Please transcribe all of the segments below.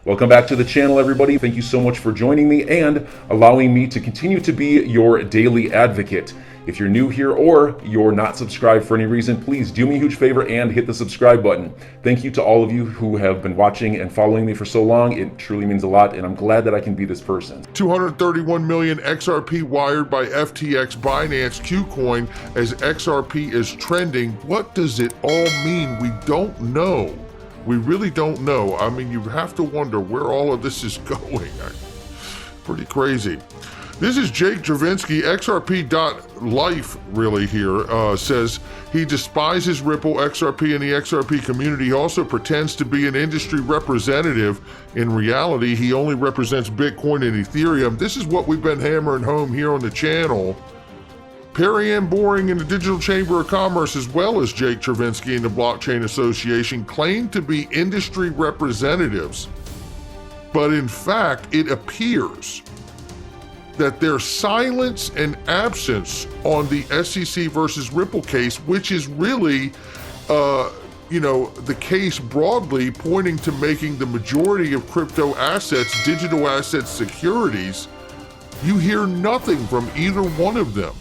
Welcome back to the channel, everybody. Thank you so much for joining me and allowing me to continue to be your daily advocate. If you're new here or you're not subscribed for any reason, please do me a huge favor and hit the subscribe button. Thank you to all of you who have been watching and following me for so long. It truly means a lot, and I'm glad that I can be this person. 231 million XRP wired by FTX Binance Qcoin as XRP is trending. What does it all mean? We don't know. We really don't know. I mean, you have to wonder where all of this is going. Pretty crazy. This is Jake Dravinsky, XRP.life really here, says he despises Ripple, XRP, and the XRP community. He also pretends to be an industry representative. In reality, he only represents Bitcoin and Ethereum. This is what we've been hammering home here on the channel. Perry Boring in the Digital Chamber of Commerce, as well as Jake Dravinsky and the Blockchain Association, claim to be industry representatives. But in fact, it appears that their silence and absence on the SEC versus Ripple case, which is really, the case broadly pointing to making the majority of crypto assets, digital assets, securities, you hear nothing from either one of them.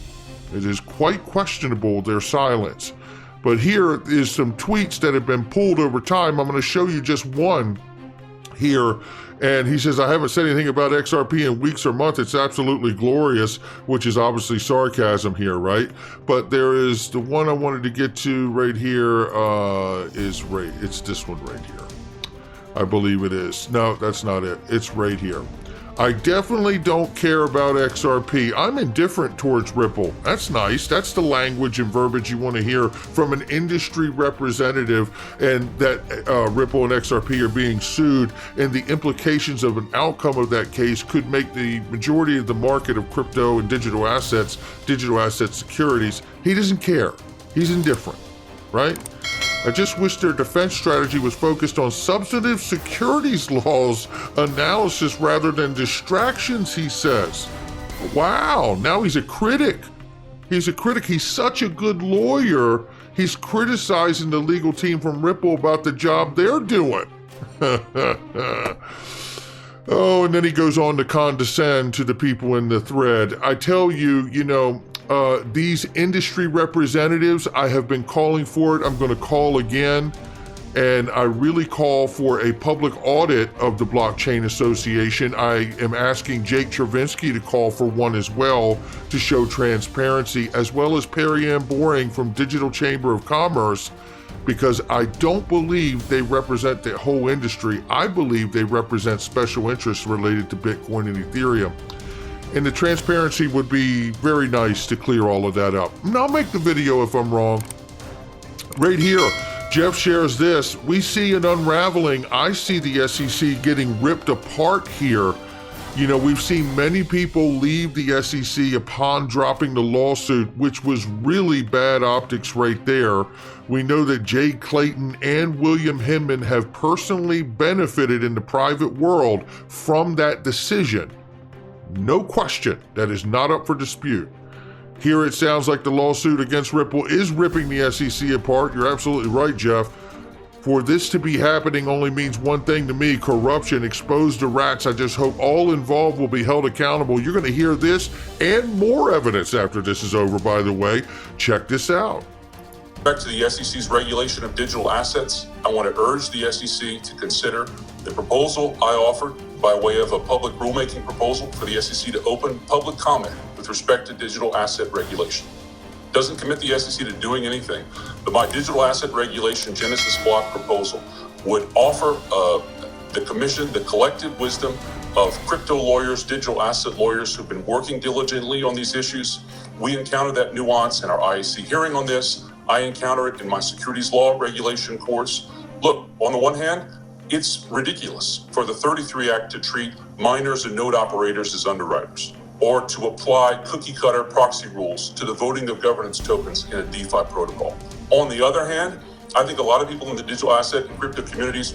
It is quite questionable, their silence. But here is some tweets that have been pulled over time. I'm going to show you just one here. And he says, I haven't said anything about XRP in weeks or months. It's absolutely glorious, which is obviously sarcasm here, right? But there is the one I wanted to get to right here it's this one right here. I believe it is. No, that's not it. It's right here. I definitely don't care about XRP. I'm indifferent towards Ripple. That's nice. That's the language and verbiage you want to hear from an industry representative, and that Ripple and XRP are being sued, and the implications of an outcome of that case could make the majority of the market of crypto and digital asset securities. He doesn't care. He's indifferent, right? I just wish their defense strategy was focused on substantive securities laws analysis rather than distractions, he says. Wow, now he's a critic. He's a critic. He's such a good lawyer. He's criticizing the legal team from Ripple about the job they're doing. Oh, and then he goes on to condescend to the people in the thread. I tell you, these industry representatives, I have been calling for it. I'm going to call again. And I really call for a public audit of the Blockchain Association. I am asking Jake Dravinsky to call for one as well to show transparency, as well as Perry Boring from Digital Chamber of Commerce, because I don't believe they represent the whole industry. I believe they represent special interests related to Bitcoin and Ethereum. And the transparency would be very nice to clear all of that up. And I'll make the video if I'm wrong. Right here, Jeff shares this. We see an unraveling. I see the SEC getting ripped apart here. We've seen many people leave the SEC upon dropping the lawsuit, which was really bad optics right there. We know that Jay Clayton and William Hinman have personally benefited in the private world from that decision. No question, that is not up for dispute. Here it sounds like the lawsuit against Ripple is ripping the SEC apart. You're absolutely right, Jeff. For this to be happening only means one thing to me: corruption, exposed to rats. I just hope all involved will be held accountable. You're going to hear this and more evidence after this is over, by the way. Check this out. Back to the SEC's regulation of digital assets, I want to urge the SEC to consider the proposal I offered by way of a public rulemaking proposal for the SEC to open public comment with respect to digital asset regulation. Doesn't commit the SEC to doing anything, but my digital asset regulation Genesis block proposal would offer the commission the collective wisdom of crypto lawyers, digital asset lawyers who've been working diligently on these issues. We encounter that nuance in our IAC hearing on this. I encounter it in my securities law regulation course. Look, on the one hand, it's ridiculous for the 33 Act to treat miners and node operators as underwriters, or to apply cookie-cutter proxy rules to the voting of governance tokens in a DeFi protocol. On the other hand, I think a lot of people in the digital asset and crypto communities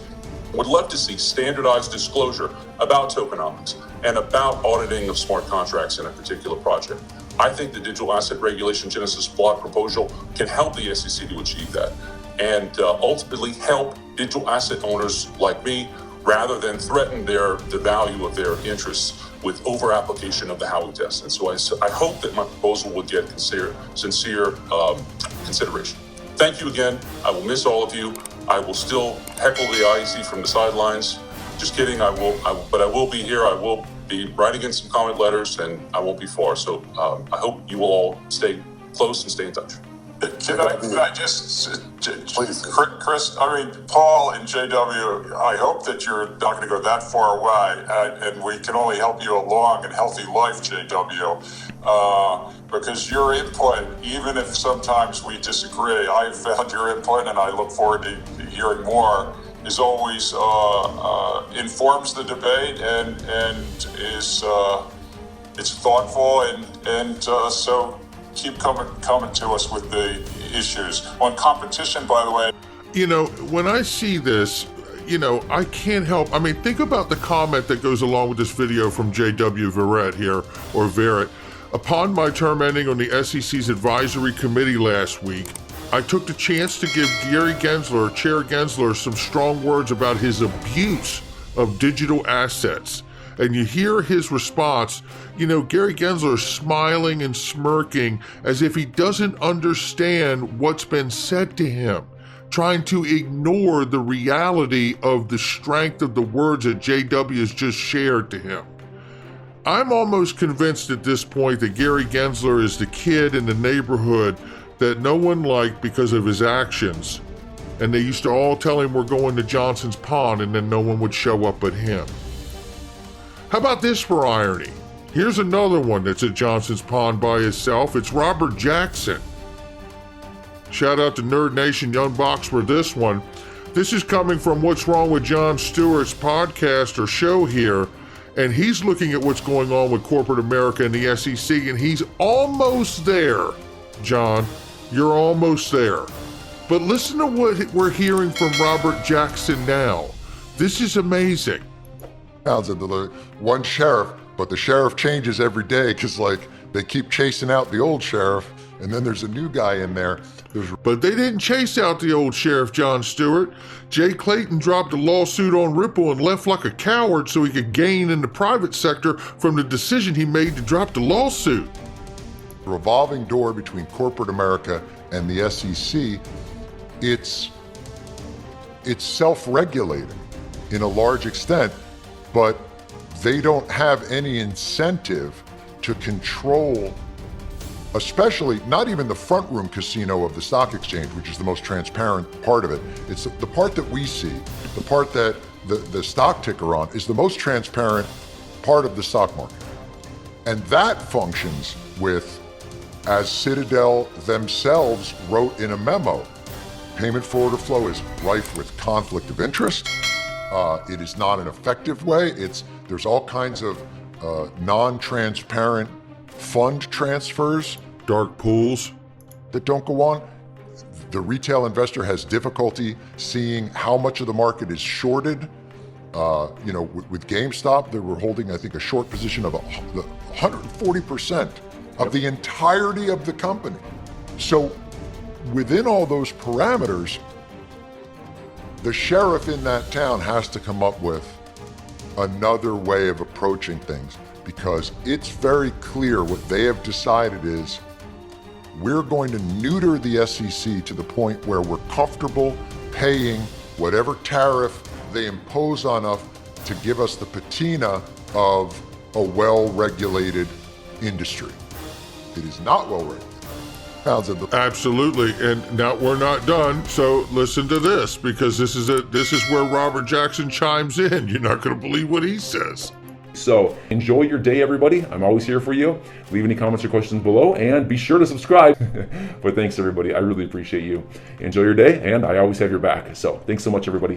would love to see standardized disclosure about tokenomics and about auditing of smart contracts in a particular project. I think the digital asset regulation Genesis block proposal can help the SEC to achieve that and ultimately help digital asset owners like me rather than threaten the value of their interests with over-application of the Howey test. And so I hope that my proposal would get sincere consideration. Thank you again. I will miss all of you. I will still heckle the IEC from the sidelines. Just kidding. But I will be here. I will be writing in some comment letters, and I won't be far. So I hope you will all stay close and stay in touch. Can I just, please, Chris, Paul and JW, I hope that you're not going to go that far away, and we can only help you a long and healthy life, JW, because your input, even if sometimes we disagree, I've found your input, and I look forward to hearing more, is always informs the debate and is it's thoughtful, and so keep coming to us with the issues. On competition, by the way. You know, when I see this, you know, I can't help. Think about the comment that goes along with this video from JW Verrett here, or Verrett. Upon my term ending on the SEC's advisory committee last week, I took the chance to give Gary Gensler, Chair Gensler, some strong words about his abuse of digital assets. And you hear his response, you know, Gary Gensler smiling and smirking as if he doesn't understand what's been said to him, trying to ignore the reality of the strength of the words that JW has just shared to him. I'm almost convinced at this point that Gary Gensler is the kid in the neighborhood that no one liked because of his actions. And they used to all tell him we're going to Johnson's Pond, and then no one would show up but him. How about this for irony? Here's another one that's at Johnson's Pond by himself. It's Robert Jackson. Shout out to Nerd Nation Young Box for this one. This is coming from What's Wrong with Jon Stewart's podcast or show here, and he's looking at what's going on with corporate America and the SEC, and he's almost there. John, you're almost there. But listen to what we're hearing from Robert Jackson now. This is amazing. Pounds of the one sheriff, but the sheriff changes every day because, they keep chasing out the old sheriff, and then there's a new guy in there. But they didn't chase out the old sheriff, Jon Stewart. Jay Clayton dropped a lawsuit on Ripple and left like a coward so he could gain in the private sector from the decision he made to drop the lawsuit. The revolving door between corporate America and the SEC, it's self-regulating in a large extent, but they don't have any incentive to control, especially not even the front room casino of the stock exchange, which is the most transparent part of it. It's the part that we see, the part that the stock ticker on is the most transparent part of the stock market. And that functions with, as Citadel themselves wrote in a memo, payment for order flow is rife with conflict of interest. It is not an effective way. There's all kinds of non-transparent fund transfers, dark pools that don't go on. The retail investor has difficulty seeing how much of the market is shorted. With GameStop, they were holding, I think, a short position of 140% of the entirety of the company. So within all those parameters, the sheriff in that town has to come up with another way of approaching things, because it's very clear what they have decided is we're going to neuter the SEC to the point where we're comfortable paying whatever tariff they impose on us to give us the patina of a well-regulated industry. It is not well-regulated. Absolutely, and now we're not done. So listen to this, because this is where Robert Jackson chimes in. You're not going to believe what he says. So enjoy your day, everybody. I'm always here for you. Leave any comments or questions below, and be sure to subscribe. But thanks, everybody. I really appreciate you. Enjoy your day, and I always have your back. So thanks so much, everybody.